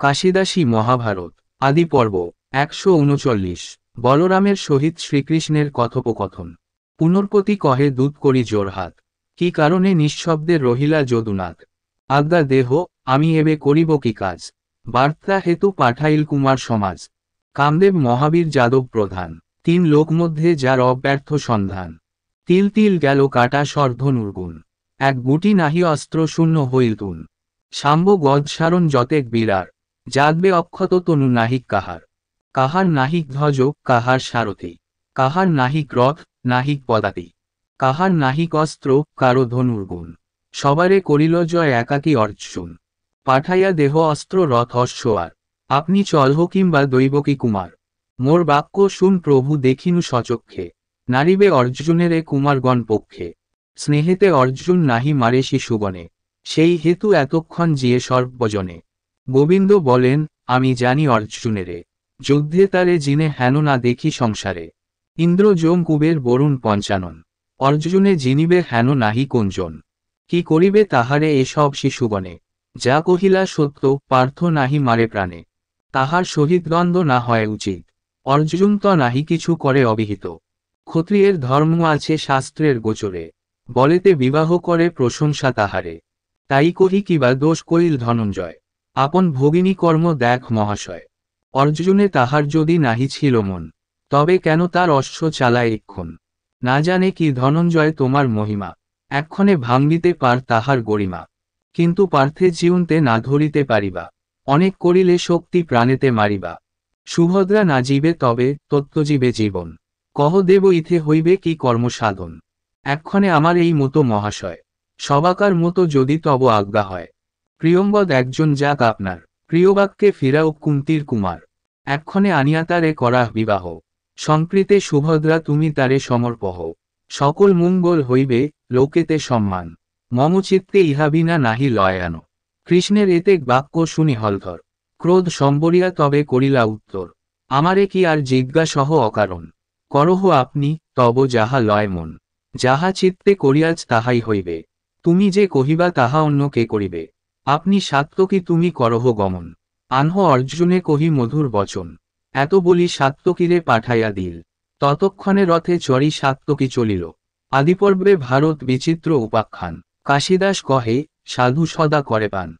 কাশিদাসী মহাভারত আদি পর্ব ১৩৯ বলরামের সহিত শ্রীকৃষ্ণের কথোপকথন। পুনর্পতি কহে দূত করি জোরহাত, কি কারণে নিঃশব্দে রহিলা যদুনাথ। আজ্ঞা দেহ, আমি এবে করিব কি কাজ। বার্তা হেতু পাঠাইল কুমার সমাজ। কামদেব মহাবীর যাদব প্রধান, তিন লোক মধ্যে যার অব্যর্থ সন্ধান। তিল তিল গেল কাটা স্বর্ধনুর্গুণ, এক গুটি নাহি অস্ত্র শূন্য হইল তুন। শাম্ব গদসারণ যতেক বীরার, যাদবে অক্ষত তনু নাহিক কাহার। কাহার নাহিক ধ্বজ, কাহার সারথি, কাহার নাহিক রথ, নাহিক পদাতি। কাহার নাহিক অস্ত্র, কারো ধনুর্গুণ, সবারে করিল জয় একাকী অর্জুন। পাঠাইয়া দেহ অস্ত্র রথ অশ্বার, আপনি চলহ কিংবা দৈবকী কুমার। মোর বাক্য শুন প্রভু দেখিনু সচক্ষে, নারিবে অর্জুনেরে কুমারগণ পক্ষে। স্নেহেতে অর্জুন নাহি মারে শিশুগণে, সেই হেতু এতক্ষণ জিয়ে সর্বজনে। গোবিন্দ বলেন, আমি জানি অর্জুনেরে, যুদ্ধে তারে জিনে হেন না দেখি সংসারে। ইন্দ্র যম কুবের বরুণ পঞ্চানন, অর্জুনে জিনিবে হেন নাহি কোনজন। কি করিবে তাহারে এসব শিশুগণে, যা কহিলা সত্য পার্থ নাহি মারে প্রাণে। তাহার সহিত দ্বন্দ্ব না হয় উচিত, অর্জুন তো নাহি কিছু করে অবিহিত। ক্ষত্রিয়ের ধর্ম আছে শাস্ত্রের গোচরে, বলেতে বিবাহ করে প্রশংসা তাহারে। তাই কহি কিবা দোষ করিল ধনঞ্জয়, আপন ভগিনী কর্ম দেখ মহাশয়। অর্জুনে তাহার যদি নাহি ছিল মন, তবে কেন তার অশ্ব চালায় এক্ষণ। না জানে কি ধনঞ্জয় তোমার মহিমা, এক্ষণে ভাঙিতে পার তাহার গরিমা। কিন্তু পার্থে জীবনতে না ধরিতে পারিবা, অনেক করিলে শক্তি প্রাণেতে মারিবা। সুভদ্রা না জীবে তবে তত্ত্বজীবে জীবন, কহ দেব ইথে হইবে কি কর্ম সাধন। এক্ষণে আমার এই মতো মহাশয়, সবাকার মতো যদি তব আজ্ঞা হয়। প্রিয়ম্বদ একজন যাক আপনার, প্রিয়বাক্যে ফিরাও কুন্তির কুমার। এক্ষণে আনিয়া তারে করা বিবাহ, সংপ্রীতে সুভদ্রা তুমি তারে সমর্পহ। সকল মঙ্গল হইবে, লোকেতে সম্মান, মম চিত্তে ইহা বিনা নাহি লয়ান। কৃষ্ণের এতেক বাক্য শুনি হলধর, ক্রোধ সম্বরিয়া তবে করিলা উত্তর। আমারে কি আর জিজ্ঞাসহ অকারণ, করহ আপনি তব যাহা লয় মন। যাহা চিত্তে করিয়াছ তাহাই হইবে, তুমি যে কহিবা তাহা অন্য কে করিবে। আপনি সাত্তকী তুমি করহ গমন, আনহ অর্জুনে কহি মধুর বচন। এত বলি সাত্তকীরে পাঠাইয়া দিল, ততক্ষণে রথে চড়ি সাত্তকী চলিল। আদিপর্বে ভারত বিচিত্র উপাখ্যান, কাশিদাস কহে সাধু সদা করে পান।